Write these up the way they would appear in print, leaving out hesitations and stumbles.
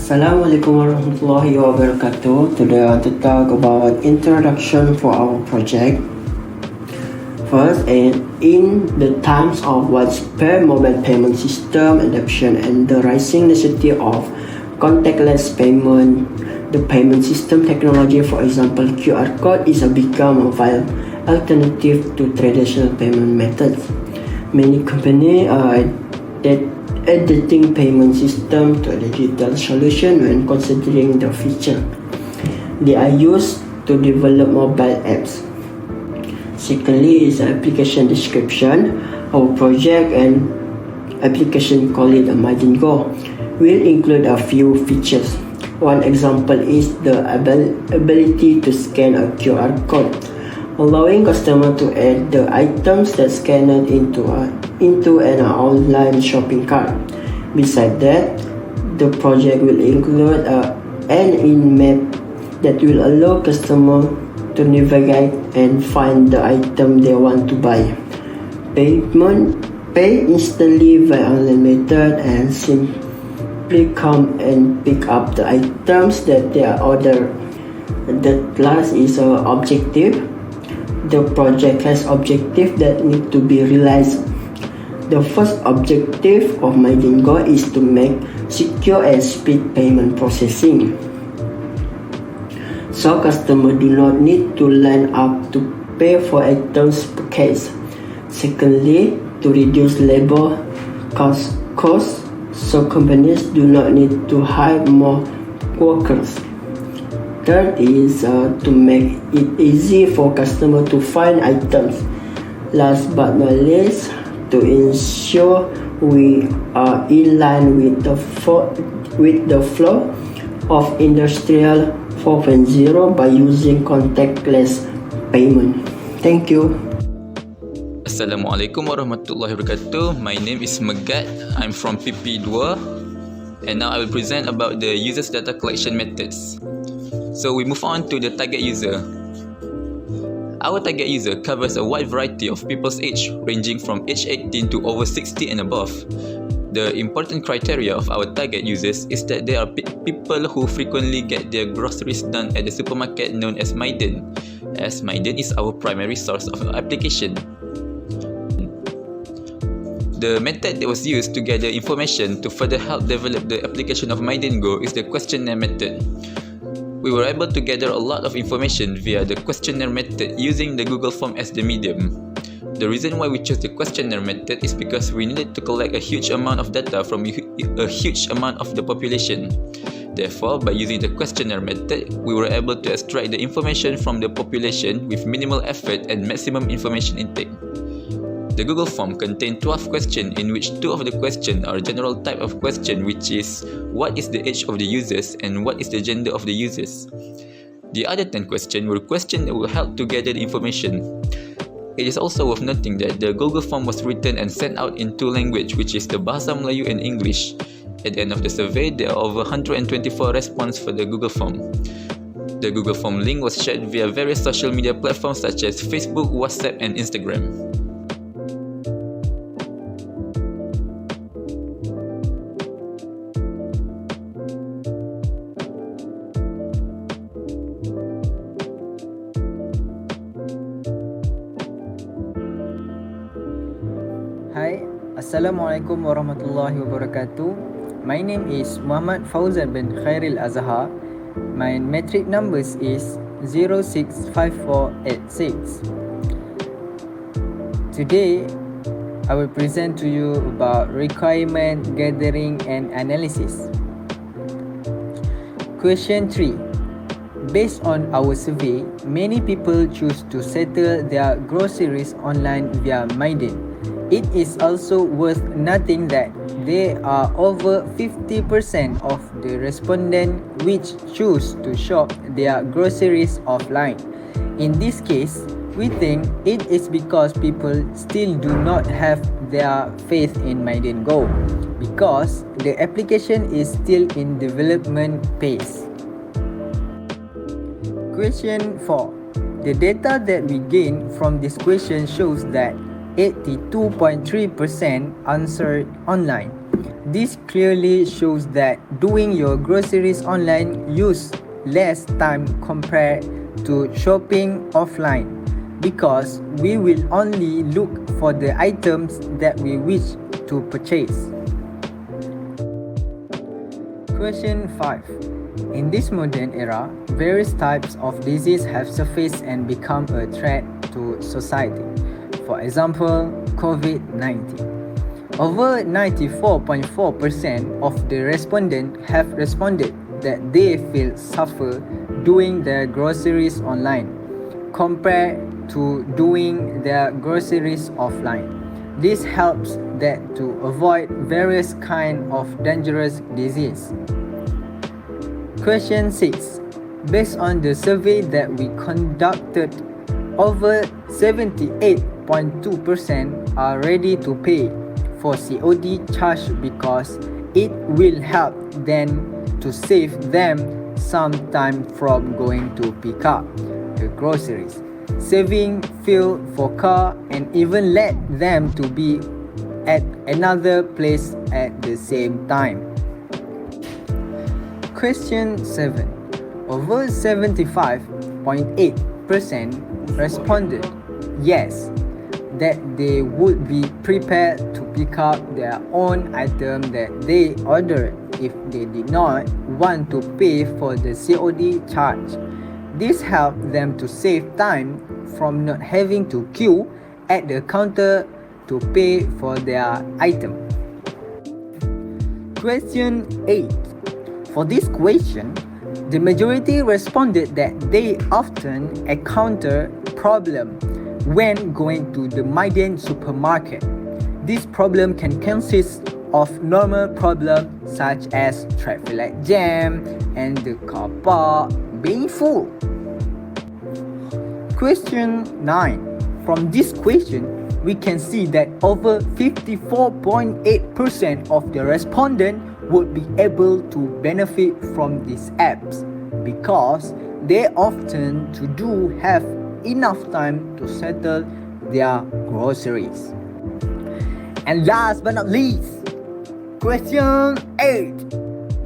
Assalamualaikum warahmatullahi wabarakatuh. Today I want to talk about introduction for our project. First, in the times of widespread mobile payment system adoption and the rising necessity of contactless payment, the payment system technology, for example QR code, is become a viable alternative to traditional payment methods. Many companies are adapting payment system to a digital solution when considering the feature. They are used to develop mobile apps. Secondly is application description. Our project and application called Mydin will include a few features. One example is the ability to scan a QR code, allowing customer to add the items that scanned into an online shopping cart. Besides that, the project will include an in-map that will allow customer to navigate and find the item they want to buy. Pay instantly via online method and simply come and pick up the items that they are ordered. The last is objective. The project has objectives that need to be realized. The first objective of Mydin is to make secure and speed payment processing, so customers do not need to line up to pay for items per case. Secondly, to reduce labor costs, so companies do not need to hire more workers. Third is to make it easy for customers to find items. Last but not least, to ensure we are in line with the flow of Industrial 4.0 by using contactless payment. Thank you. Assalamualaikum warahmatullahi wabarakatuh. My name is MEGAT. I'm from PP2, and now I will present about the users data collection methods. So we move on to the target user. Our target user covers a wide variety of people's age, ranging from age 18 to over 60 and above. The important criteria of our target users is that they are people who frequently get their groceries done at the supermarket known as Mydin, as Mydin is our primary source of application. The method that was used to gather information to further help develop the application of Mydin is the questionnaire method. We were able to gather a lot of information via the questionnaire method using the Google Form as the medium. The reason why we chose the questionnaire method is because we needed to collect a huge amount of data from a huge amount of the population. Therefore, by using the questionnaire method, we were able to extract the information from the population with minimal effort and maximum information intake. The Google Form contained 12 questions, in which 2 of the questions are general type of question, which is what is the age of the users and what is the gender of the users. The other 10 questions were questions that will help to gather the information. It is also worth noting that the Google Form was written and sent out in 2 languages, which is the Bahasa Melayu and English. At the end of the survey, there are over 124 responses for the Google Form. The Google Form link was shared via various social media platforms such as Facebook, WhatsApp, and Instagram. Hi, Assalamualaikum warahmatullahi wabarakatuh. My name is MUHAMAD FAUZAN bin KHAIRIL AZHAR. My metric numbers is 065486. Today, I will present to you about requirement gathering and analysis. Question 3. Based on our survey, many people choose to settle their groceries online via Mydin. It is also worth noting that there are over 50% of the respondents which choose to shop their groceries offline. In this case, we think it is because people still do not have their faith in Mydin because the application is still in development phase. Question 4. The data that we gain from this question shows that 82.3% answered online. This clearly shows that doing your groceries online use less time compared to shopping offline, because we will only look for the items that we wish to purchase. Question 5. In this modern era, various types of disease have surfaced and become a threat to society. For example, COVID-19. Over 94.4% of the respondents have responded that they feel suffer doing their groceries online compared to doing their groceries offline. This helps that to avoid various kind of dangerous disease. Question 6. Based on the survey that we conducted, over 78.2% are ready to pay for COD charge because it will help them to save them some time from going to pick up the groceries, saving fuel for car, and even let them to be at another place at the same time. Question 7. Over 75.8% responded yes, that they would be prepared to pick up their own item that they ordered if they did not want to pay for the COD charge. This helped them to save time from not having to queue at the counter to pay for their item. Question 8. For this question, the majority responded that they often encounter problem when going to the Mydin supermarket. This problem can consist of normal problems such as traffic light jam and the car park being full. Question 9. From this question, we can see that over 54.8% of the respondents would be able to benefit from these apps because they often do have enough time to settle their groceries. And last but not least, question 8.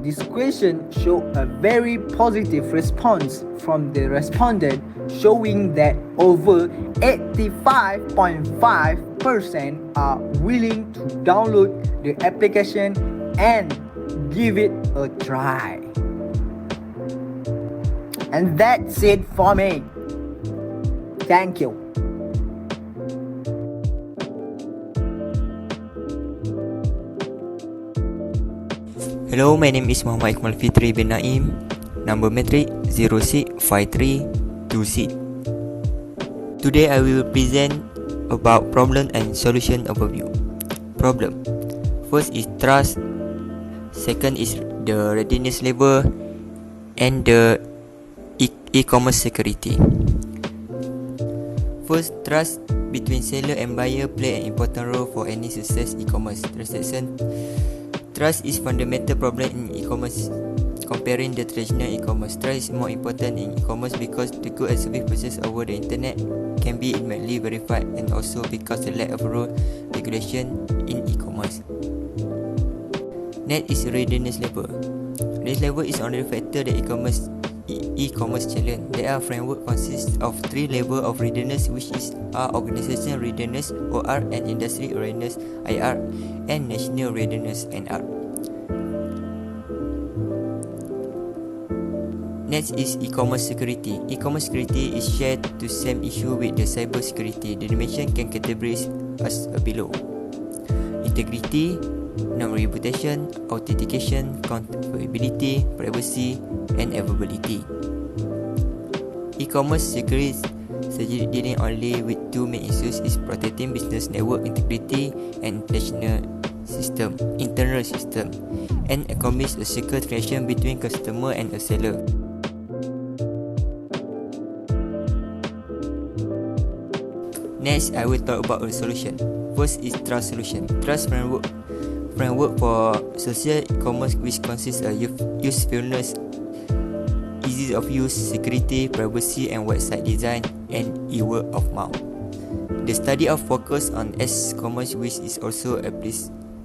This question showed a very positive response from the respondent, showing that over 85.5% are willing to download the application and give it a try. And that's it for me. Thank you. Hello, my name is Muhammad FITRI bin Naim. Number metric 065326. Today I will present about problem and solution overview. Problem. First is trust. Second is the readiness level and the e-commerce security. First, trust between seller and buyer play an important role for any success e-commerce transaction. Trust is fundamental problem in e-commerce. Comparing the traditional e-commerce, trust is more important in e-commerce because the goods and service purchased over the internet can be immediately verified, and also because the lack of rule regulation in e-commerce. Next is readiness level. Readiness level is another factor that e-commerce challenge. Their framework consists of 3 levels of readiness, which are organizational readiness (OR) and industry readiness (IR) and national readiness (NR). Next is e-commerce security. E-commerce security is shared to same issue with the cyber security. The dimension can categorize as below: integrity, non-reputation, authentication, accountability, privacy, and availability. E-commerce security dealing only with 2 main issues is protecting business network integrity and internal system, and accomplish a secure transaction between customer and a seller. Next, I will talk about a solution. First is trust solution. Trust framework for social e-commerce, which consists of usefulness, ease of use, security, privacy, and website design, and word of mouth. The study of focus on e-commerce, which is also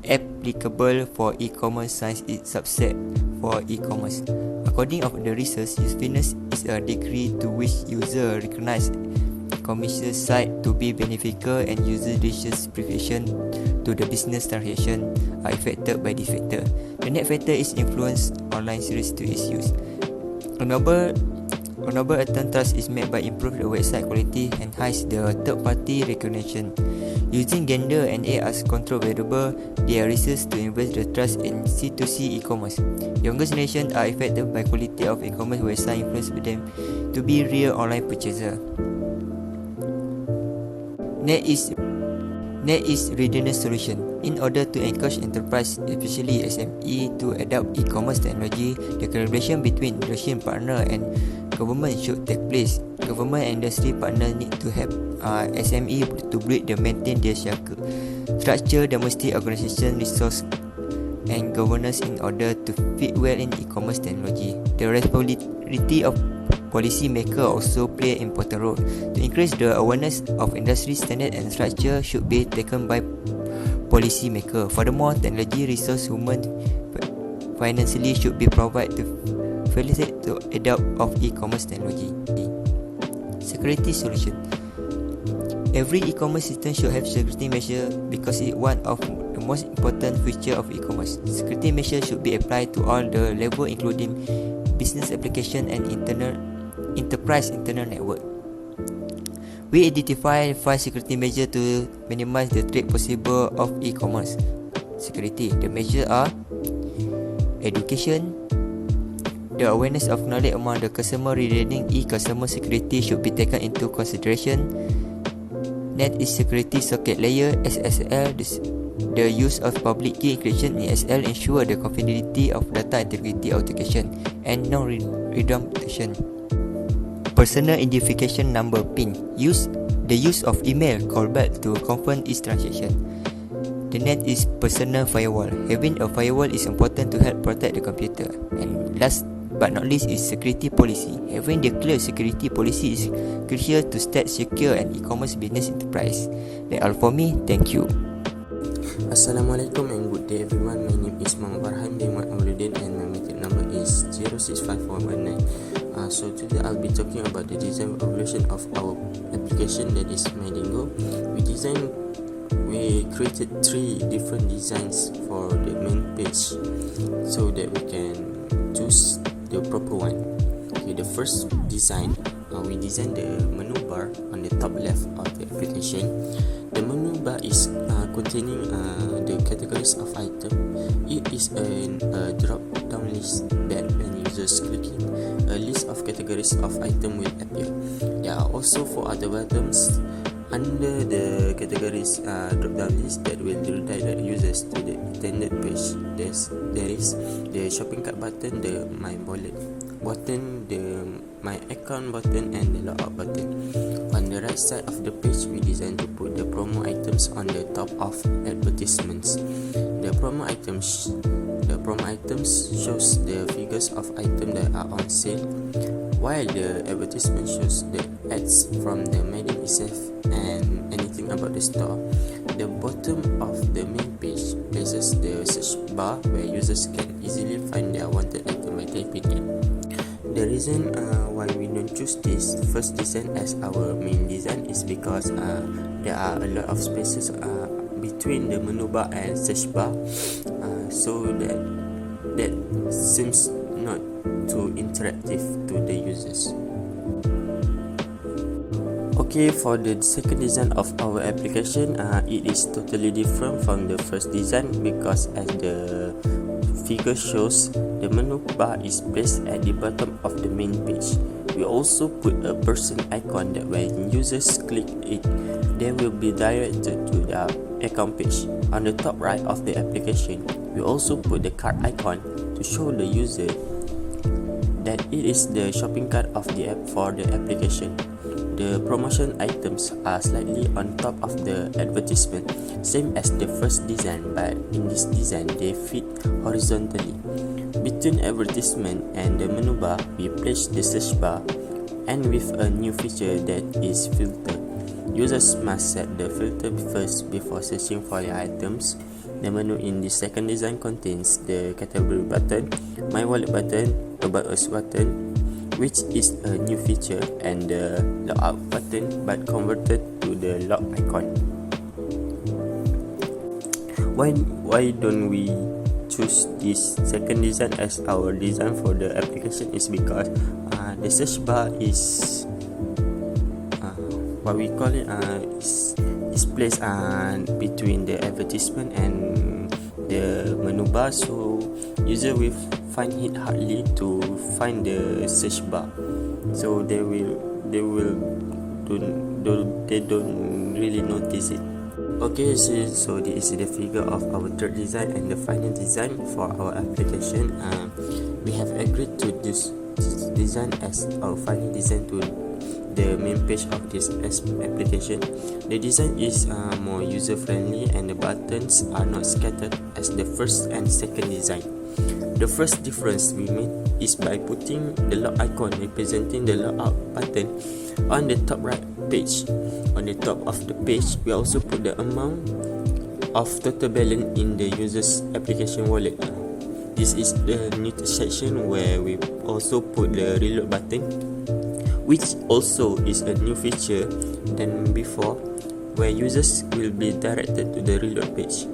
applicable for e-commerce since its subset for e-commerce. According to the research, usefulness is a degree to which user recognize commercial site to be beneficial and user decision to the business transaction are affected by this factor. The net factor is influence online series to its use. A noble attempt thus is made by improving the website quality and enhance the third-party recognition. Using gender and age as control variable, there are reasons to invest the trust in C2C e-commerce. Younger generations are affected by quality of e-commerce website influence them to be real online purchaser. Next is readiness solution. In order to encourage enterprise, especially SME, to adopt e-commerce technology, the collaboration between industry partner and government should take place. Government and industry partner need to help SME to build and maintain their structure, domestic organization, resource and governance in order to fit well in e-commerce technology. The responsibility of policymakers also play an important role. To increase the awareness of industry standard and structure should be taken by policymakers. Furthermore, technology resource human financially should be provided to facilitate the adopt of e-commerce technology. Security solution. Every e-commerce system should have security measure because it's one of the most important feature of e-commerce. Security measures should be applied to all the level including business application and enterprise internal network. We identify 5 security measures to minimize the threat possible of e-commerce security. The measures are education. The awareness of knowledge among the customer regarding e-customer security should be taken into consideration. Next is security socket layer (SSL). The use of public key encryption in SSL ensure the confidentiality of data integrity authentication and non-redemption. Personal identification number (PIN). The use of email callback to confirm each transaction. The next is personal firewall. Having a firewall is important to help protect the computer. And last but not least is security policy. Having the clear security policy is crucial to start secure an e-commerce business enterprise. That's all for me. Thank you. Assalamualaikum and good day everyone. My name is FARHAN bin AWAL-LUDIN and my MEGAT number is 065419. So today I'll be talking about the design evolution of our application, that is Mydin. We created 3 different designs for the main page so that we can choose the proper one. Okay, the first design, we designed the menu bar on the top left of the application. The menu bar is containing the categories of item. It is a drop-down list that when users click it, a list of categories of item will appear. There are also 4 other buttons under the categories drop-down list that will redirect users to the intended page. There is the shopping cart button, the my wallet button, the my account button and the logout button. On the right side of the page, we designed to put the promo items on the top of advertisements. The promo items shows the figures of items that are on sale, while the advertisement shows the ads from the Mydin itself and anything about the store. The bottom of the main page places the search bar where users can easily find their wanted item by typing it. The reason why we don't choose this first design as our main design is because there are a lot of spaces between the menu bar and search bar, so that seems not too interactive to the users. Okay, for the second design of our application, it is totally different from the first design because as the figure shows, the menu bar is placed at the bottom of the main page. We also put a person icon that when users click it, they will be directed to the account page. On the top right of the application, we also put the cart icon to show the user that it is the shopping cart of the app for the application. The promotion items are slightly on top of the advertisement, same as the first design, but in this design they fit horizontally. Between advertisement and the menu bar, we place the search bar, and with a new feature that is filter. Users must set the filter first before searching for their items. The menu in the second design contains the category button, My Wallet button, About Us button, which is a new feature, and the logout button but converted to the lock icon. Why don't we choose this second design as our design for the application is because the search bar is what we call it is placed between the advertisement and the menu bar, so user will find it hardly to find the search bar, so they don't really notice it. Okay, so this is the figure of our third design and the final design for our application. We have agreed to this design as our final design to the main page of this application. The design is more user friendly and the buttons are not scattered as the first and second design. The first difference we made is by putting the lock icon representing the logout button on the top right page. On the top of the page, we also put the amount of total balance in the user's application wallet. This is the new section where we also put the reload button, which also is a new feature than before, where users will be directed to the reload page.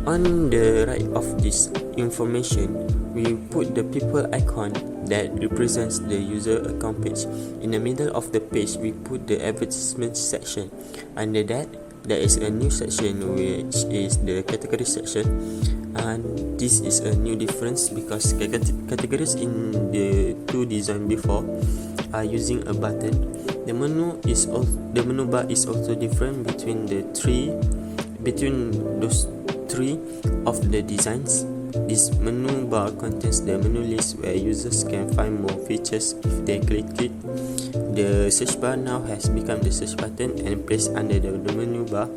On the right of this information, we put the people icon that represents the user account page. In the middle of the page, we put the advertisement section. Under that, there is a new section which is the category section, and this is a new difference because categories in the two design before are using a button. The menu bar is also different between those three of the designs. This menu bar contains the menu list where users can find more features if they click it. The search bar now has become the search button and placed under the menu bar.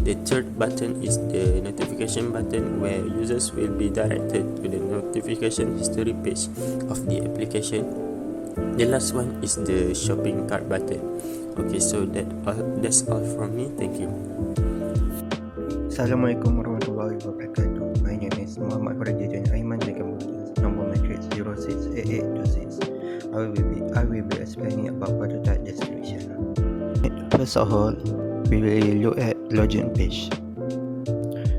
The third button is the notification button where users will be directed to the notification history page of the application. The last one is the shopping cart button. Okay, so that's all from me. Thank you. Assalamualaikum warahmatullahi wabarakatuh. My name is MUHAMAD FARIDUDDIN AIMAN KAMARUDIN, number matrix 068826. I will be explaining about prototype description. First of all, we will look at login page.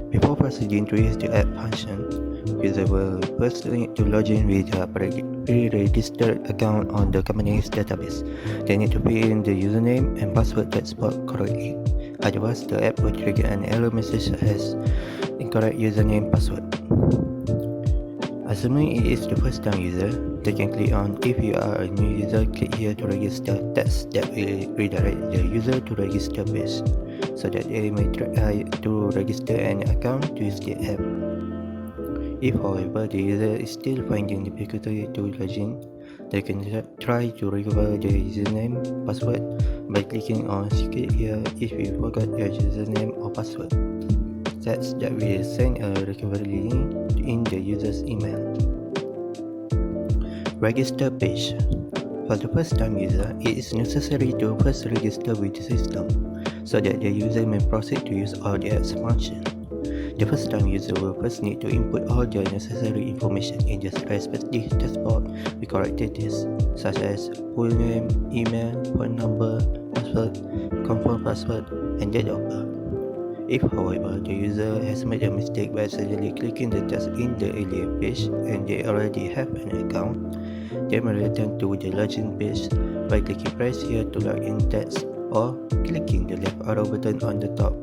Before proceeding to use the app function, user will first need to log in with a pre-registered account on the company's database. They need to fill in the username and password that's spelled correctly. Otherwise, the app will trigger an error message that has incorrect username password. Assuming it is the first time user, they can click on if you are a new user, click here to register text that will redirect the user to register page so that they may try to register an account to use the app. If however the user is still finding difficulty to log in, they can try to recover their username password by clicking on secret here if you forgot your username or password. That will send a recovery link in the user's email. Register page. For the first time user, it is necessary to first register with the system so that the user may proceed to use all the app's functions. The first time user will first need to input all the necessary information in the respective dashboard with correct details such as full name, email, phone number, password, confirm password, and date of birth. If however the user has made a mistake by accidentally clicking the text in the earlier page and they already have an account, they may return to the login page by clicking press here to log in text or clicking the left arrow button on the top.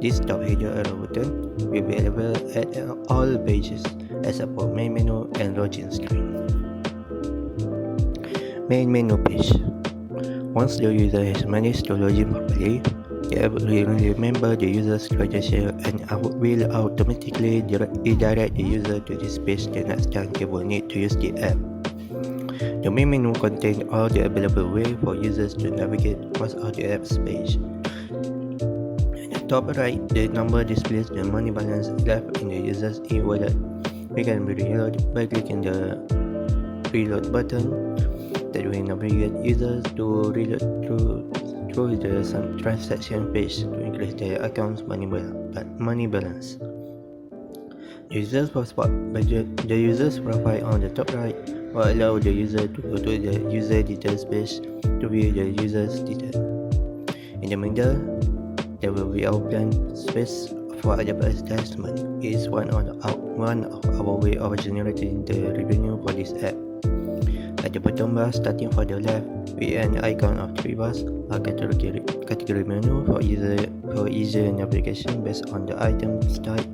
This top header arrow button will be available at all pages except for main menu and login screen. Main menu page. Once the user has managed to log in properly, the app will remember the user's credential and will automatically redirect the user to this page the next time they will need to use the app. The main menu contains all the available ways for users to navigate across all the app's page. Top right, the number displays the money balance left in the user's e-wallet. We can reload by clicking the reload button that will navigate users to reload through the transaction page to increase their account's money balance. The user's profile on the top right will allow the user to go to the user details page to view the user's details. In the middle, there will be open space for advertisement. It is one of our way of generating the revenue for this app. At the bottom bar, starting from the left, with an icon of 3 bars, a category menu for easier navigation based on the items type,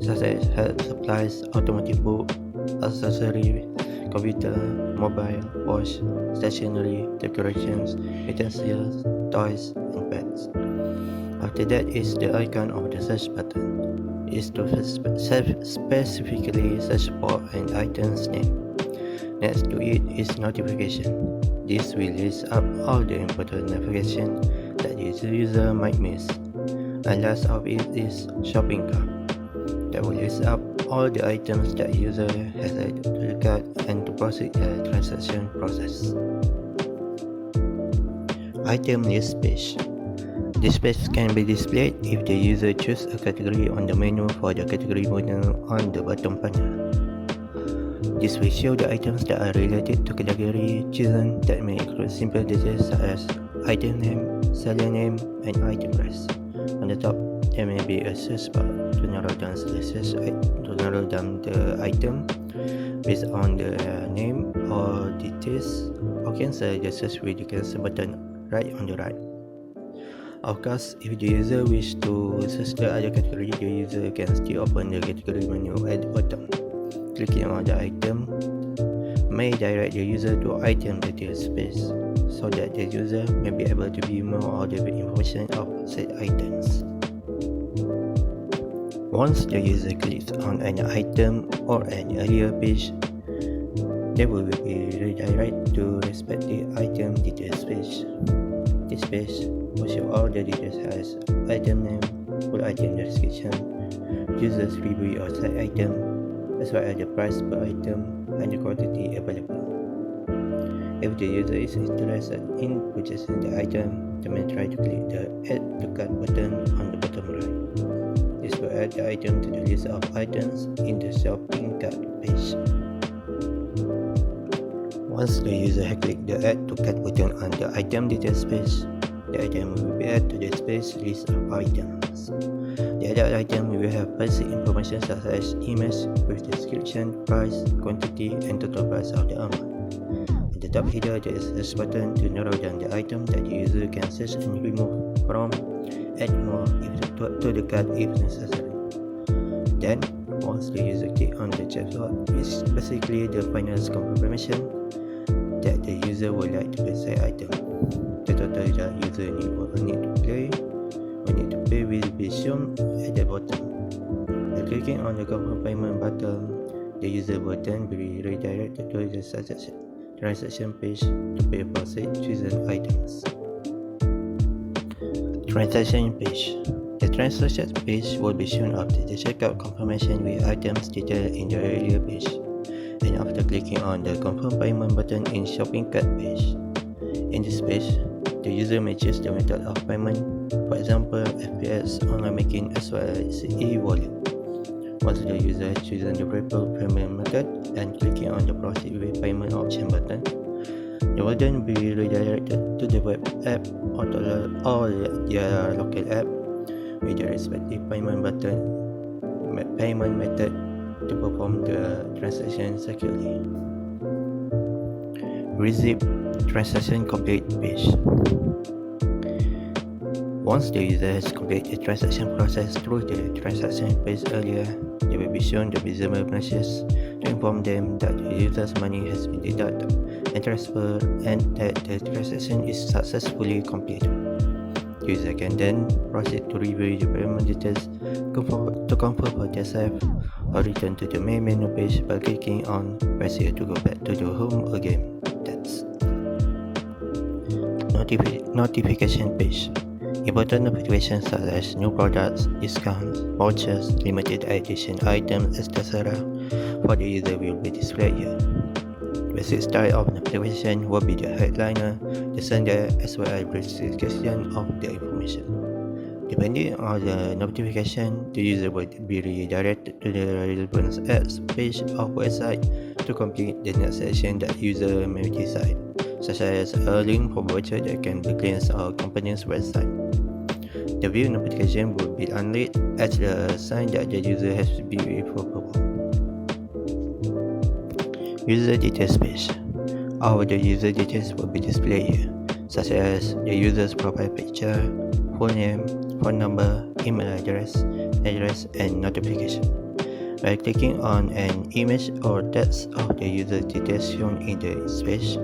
such as health supplies, automotive book, accessory, computer, mobile, watch, stationery, decorations, utensils, toys, and pets. After that is the icon of the search button. It is to specifically search for an item's name. Next to it is notification. This will list up all the important notification that the user might miss. And last of it is shopping cart. That will list up all the items that user has added to the cart and to proceed the transaction process. Item list page. This page can be displayed if the user chooses a category on the menu for the category button on the bottom panel. This will show the items that are related to category chosen that may include simple details such as item name, seller name, and item price. On the top, there may be a search bar to narrow down the item based on the name or details, or cancel the search with the cancel button right on the right. Of course, if the user wishes to search the other category, the user can still open the category menu at the bottom. Clicking on the item may direct the user to item details page so that the user may be able to view more of the information of said items. Once the user clicks on an item or an area page, they will be redirected to respective item details page. This page will show all the details as item name, full item description, user's review of said item, as well as the price per item and the quantity available. If the user is interested in purchasing the item, they may try to click the Add to Cart button on the bottom right. This will add the item to the list of items in the shopping cart page. Once the user has clicked the Add to Cart button on the item details page, the item will be added to the space list of items. The added item will have basic information such as image with description, price, quantity, and total price of the amount. At the top header, there is a search button to narrow down the item that the user can search and remove from, add more to the cart if necessary. Then, once the user clicks on the checkbox, which is basically the final confirmation that the user would like to purchase the item. The total that user will need to pay will be shown at the bottom. By clicking on the confirm payment button, the user will then be redirected to the transaction page to pay for said chosen items. Transaction page. The transaction page will be shown after the checkout confirmation with items detailed in the earlier page, and after clicking on the confirm payment button in shopping cart page. In this page, the user may choose the method of payment, for example, FPS, online banking, as well as e-wallet. Once the user has chosen the preferred payment method and clicking on the proceed with payment option button, the button will be redirected to the web app or their local app with the respective payment method to perform the transaction securely. Receipt transaction complete page. Once the user has completed the transaction process through the transaction page earlier, they will be shown the visible message to inform them that the user's money has been deducted and transferred and that the transaction is successfully completed. The user can then proceed to review the payment details to confirm for themselves or return to the main menu page by clicking on press here to go back to the home again. That's notification page. Important notifications such as new products, discounts, vouchers, limited edition items, etc. for the user will be displayed here. Basic style of notification will be the headliner, the sender, as well as description of the information. Depending on the notification, the user will be redirected to the relevant apps page or website to complete the next section that user may decide, such as a link for voucher that can be cleansed or company's website. The view notification will be unlit as a sign that the user has been approval. User details page. All the user details will be displayed here, such as the user's profile picture, full name, phone number, email address, and notification. By clicking on an image or text of the user details shown in the page,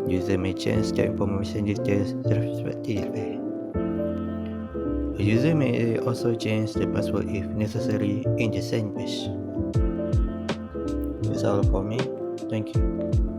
user may change the information details respectively. A user may also change the password if necessary in the same page. That's all for me. Thank you.